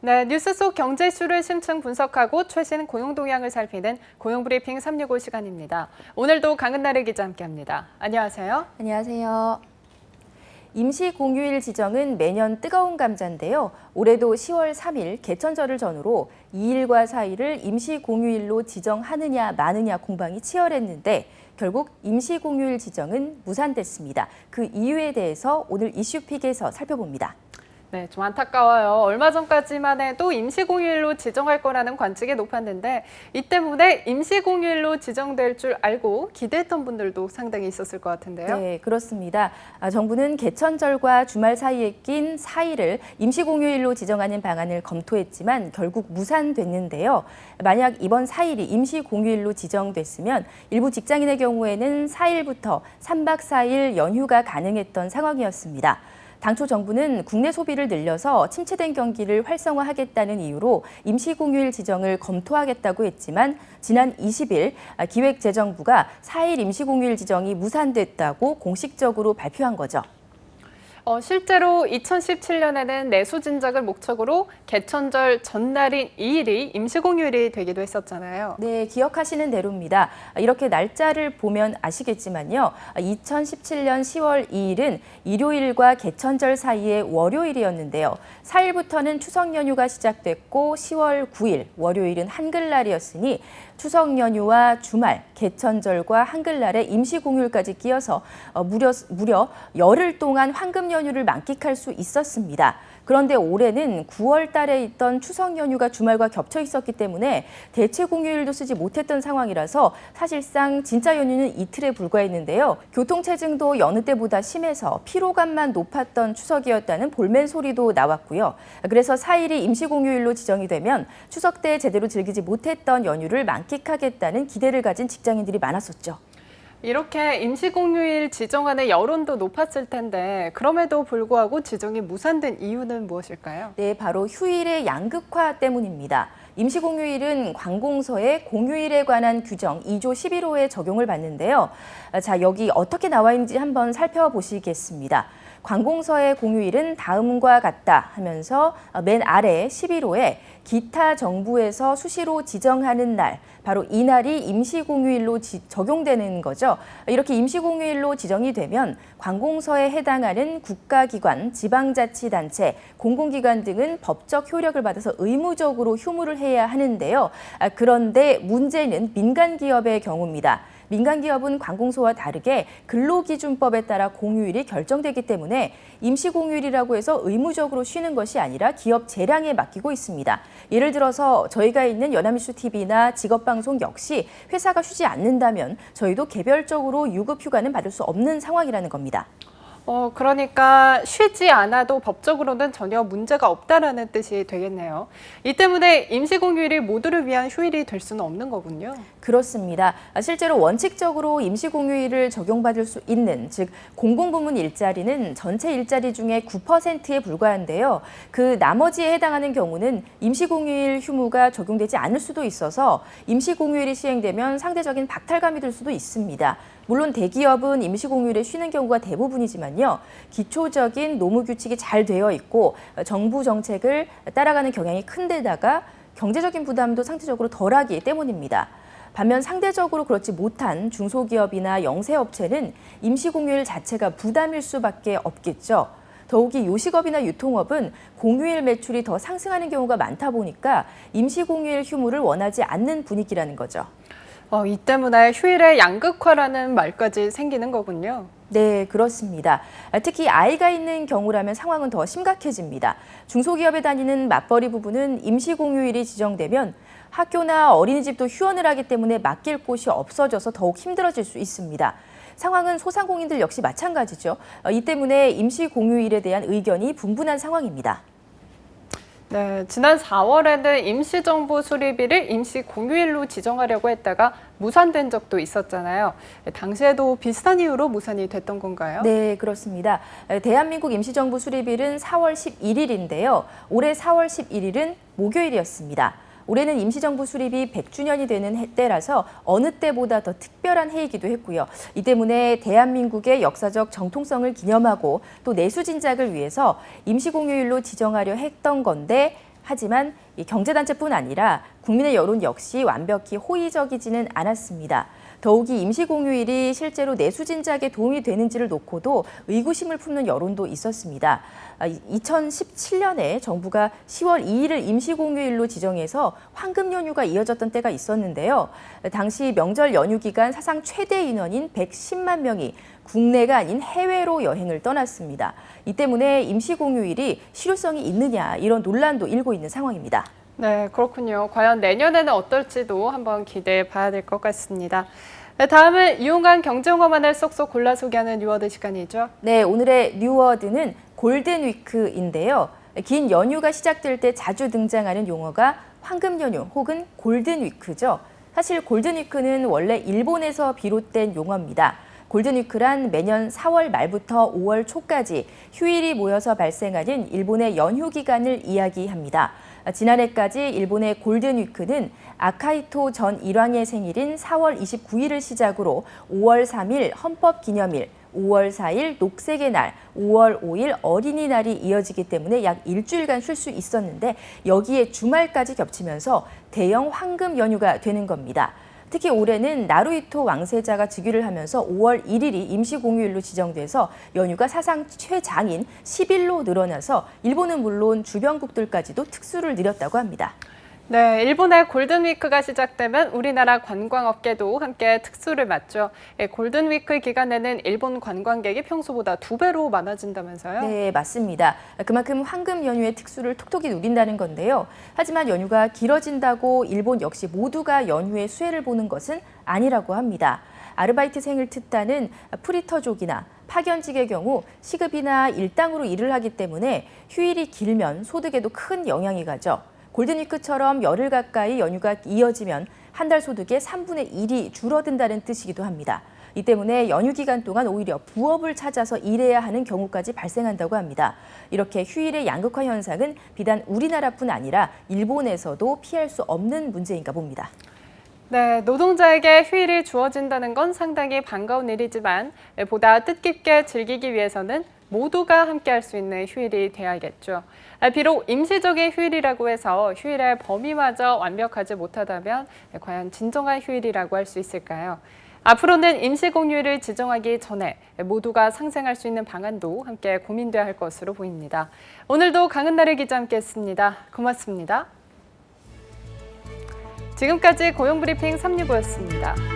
네, 뉴스 속 경제 이슈를 심층 분석하고 최신 고용 동향을 살피는 고용브리핑 365 시간입니다. 오늘도 강은나래 기자 함께합니다. 안녕하세요. 안녕하세요. 임시공휴일 지정은 매년 뜨거운 감자인데요. 올해도 10월 3일 개천절을 전후로 2일과 4일을 임시공휴일로 지정하느냐 마느냐 공방이 치열했는데 결국 임시공휴일 지정은 무산됐습니다. 그 이유에 대해서 오늘 이슈픽에서 살펴봅니다. 네, 좀 안타까워요. 얼마 전까지만 해도 임시공휴일로 지정할 거라는 관측이 높았는데 이 때문에 임시공휴일로 지정될 줄 알고 기대했던 분들도 상당히 있었을 것 같은데요. 네, 그렇습니다. 정부는 개천절과 주말 사이에 낀 4일을 임시공휴일로 지정하는 방안을 검토했지만 결국 무산됐는데요. 만약 이번 4일이 임시공휴일로 지정됐으면 일부 직장인의 경우에는 4일부터 3박 4일 연휴가 가능했던 상황이었습니다. 당초 정부는 국내 소비를 늘려서 침체된 경기를 활성화하겠다는 이유로 임시공휴일 지정을 검토하겠다고 했지만 지난 20일 기획재정부가 4일 임시공휴일 지정이 무산됐다고 공식적으로 발표한 거죠. 실제로 2017년에는 내수 진작을 목적으로 개천절 전날인 2일이 임시공휴일이 되기도 했었잖아요. 네, 기억하시는 대로입니다. 이렇게 날짜를 보면 아시겠지만요. 2017년 10월 2일은 일요일과 개천절 사이의 월요일이었는데요. 4일부터는 추석 연휴가 시작됐고 10월 9일 월요일은 한글날이었으니 추석 연휴와 주말, 개천절과 한글날에 임시공휴일까지 끼어서 무려 열흘 동안 황금 연휴를 만끽할 수 있었습니다. 그런데 올해는 9월 달에 있던 추석 연휴가 주말과 겹쳐 있었기 때문에 대체 공휴일도 쓰지 못했던 상황이라서 사실상 진짜 연휴는 이틀에 불과했는데요. 교통체증도 여느 때보다 심해서 피로감만 높았던 추석이었다는 볼멘 소리도 나왔고요. 그래서 4일이 임시공휴일로 지정이 되면 추석 때 제대로 즐기지 못했던 연휴를 만끽하겠다는 기대를 가진 직장인들이 많았었죠. 이렇게 임시공휴일 지정안의 여론도 높았을 텐데 그럼에도 불구하고 지정이 무산된 이유는 무엇일까요? 네, 바로 휴일의 양극화 때문입니다. 임시공휴일은 관공서의 공휴일에 관한 규정 2조 11호에 적용을 받는데요. 자, 여기 어떻게 나와 있는지 한번 살펴보시겠습니다. 관공서의 공휴일은 다음과 같다 하면서 맨 아래 11호에 기타 정부에서 수시로 지정하는 날, 바로 이날이 임시공휴일로 적용되는 거죠. 이렇게 임시공휴일로 지정이 되면 관공서에 해당하는 국가기관, 지방자치단체, 공공기관 등은 법적 효력을 받아서 의무적으로 휴무를 해야 하는데요. 그런데 문제는 민간기업의 경우입니다. 민간기업은 관공서와 다르게 근로기준법에 따라 공휴일이 결정되기 때문에 임시공휴일이라고 해서 의무적으로 쉬는 것이 아니라 기업 재량에 맡기고 있습니다. 예를 들어서 저희가 있는 연합뉴스TV나 직업방송 역시 회사가 쉬지 않는다면 저희도 개별적으로 유급휴가는 받을 수 없는 상황이라는 겁니다. 그러니까 쉬지 않아도 법적으로는 전혀 문제가 없다라는 뜻이 되겠네요. 이 때문에 임시공휴일이 모두를 위한 휴일이 될 수는 없는 거군요. 그렇습니다. 실제로 원칙적으로 임시공휴일을 적용받을 수 있는, 즉 공공부문 일자리는 전체 일자리 중에 9%에 불과한데요. 그 나머지에 해당하는 경우는 임시공휴일 휴무가 적용되지 않을 수도 있어서 임시공휴일이 시행되면 상대적인 박탈감이 들 수도 있습니다. 물론 대기업은 임시공휴일에 쉬는 경우가 대부분이지만요. 기초적인 노무규칙이 잘 되어 있고 정부 정책을 따라가는 경향이 큰 데다가 경제적인 부담도 상대적으로 덜하기 때문입니다. 반면 상대적으로 그렇지 못한 중소기업이나 영세업체는 임시공휴일 자체가 부담일 수밖에 없겠죠. 더욱이 요식업이나 유통업은 공휴일 매출이 더 상승하는 경우가 많다 보니까 임시공휴일 휴무를 원하지 않는 분위기라는 거죠. 이 때문에 휴일의 양극화라는 말까지 생기는 거군요. 네, 그렇습니다. 특히 아이가 있는 경우라면 상황은 더 심각해집니다. 중소기업에 다니는 맞벌이 부부는 임시공휴일이 지정되면 학교나 어린이집도 휴원을 하기 때문에 맡길 곳이 없어져서 더욱 힘들어질 수 있습니다. 상황은 소상공인들 역시 마찬가지죠. 이 때문에 임시공휴일에 대한 의견이 분분한 상황입니다. 네, 지난 4월에는 임시정부 수리비를 임시공휴일로 지정하려고 했다가 무산된 적도 있었잖아요. 당시에도 비슷한 이유로 무산이 됐던 건가요? 네, 그렇습니다. 대한민국 임시정부 수리비는 4월 11일인데요. 올해 4월 11일은 목요일이었습니다. 올해는 임시정부 수립이 100주년이 되는 때라서 어느 때보다 더 특별한 해이기도 했고요. 이 때문에 대한민국의 역사적 정통성을 기념하고 또 내수 진작을 위해서 임시공휴일로 지정하려 했던 건데 하지만 이 경제단체뿐 아니라 국민의 여론 역시 완벽히 호의적이지는 않았습니다. 더욱이 임시공휴일이 실제로 내수 진작에 도움이 되는지를 놓고도 의구심을 품는 여론도 있었습니다. 2017년에 정부가 10월 2일을 임시공휴일로 지정해서 황금 연휴가 이어졌던 때가 있었는데요. 당시 명절 연휴 기간 사상 최대 인원인 110만 명이 국내가 아닌 해외로 여행을 떠났습니다. 이 때문에 임시공휴일이 실효성이 있느냐 이런 논란도 일고 있는 상황입니다. 네, 그렇군요. 과연 내년에는 어떨지도 한번 기대해 봐야 될 것 같습니다. 네, 다음은 유용한 경제용어만을 쏙쏙 골라 소개하는 뉴워드 시간이죠. 네, 오늘의 뉴워드는 골든위크인데요. 긴 연휴가 시작될 때 자주 등장하는 용어가 황금 연휴 혹은 골든위크죠. 사실 골든위크는 원래 일본에서 비롯된 용어입니다. 골든위크란 매년 4월 말부터 5월 초까지 휴일이 모여서 발생하는 일본의 연휴 기간을 이야기합니다. 지난해까지 일본의 골든위크는 아카히토 전 일왕의 생일인 4월 29일을 시작으로 5월 3일 헌법기념일, 5월 4일 녹색의 날, 5월 5일 어린이날이 이어지기 때문에 약 일주일간 쉴 수 있었는데 여기에 주말까지 겹치면서 대형 황금 연휴가 되는 겁니다. 특히 올해는 나루히토 왕세자가 즉위를 하면서 5월 1일이 임시공휴일로 지정돼서 연휴가 사상 최장인 10일로 늘어나서 일본은 물론 주변국들까지도 특수를 늘렸다고 합니다. 네, 일본의 골든위크가 시작되면 우리나라 관광업계도 함께 특수를 맞죠. 골든위크 기간에는 일본 관광객이 평소보다 2배로 많아진다면서요? 네, 맞습니다. 그만큼 황금 연휴의 특수를 톡톡히 누린다는 건데요. 하지만 연휴가 길어진다고 일본 역시 모두가 연휴의 수혜를 보는 것은 아니라고 합니다. 아르바이트생을 뜻하는 프리터족이나 파견직의 경우 시급이나 일당으로 일을 하기 때문에 휴일이 길면 소득에도 큰 영향이 가죠. 골든위크처럼 열흘 가까이 연휴가 이어지면 한 달 소득의 3분의 1이 줄어든다는 뜻이기도 합니다. 이 때문에 연휴 기간 동안 오히려 부업을 찾아서 일해야 하는 경우까지 발생한다고 합니다. 이렇게 휴일의 양극화 현상은 비단 우리나라뿐 아니라 일본에서도 피할 수 없는 문제인가 봅니다. 네, 노동자에게 휴일이 주어진다는 건 상당히 반가운 일이지만 보다 뜻깊게 즐기기 위해서는 모두가 함께할 수 있는 휴일이 돼야겠죠. 비록 임시적인 휴일이라고 해서 휴일의 범위마저 완벽하지 못하다면 과연 진정한 휴일이라고 할 수 있을까요? 앞으로는 임시공휴일을 지정하기 전에 모두가 상생할 수 있는 방안도 함께 고민돼야 할 것으로 보입니다. 오늘도 강은나래 기자 함께했습니다. 고맙습니다. 지금까지 고용브리핑 365였습니다.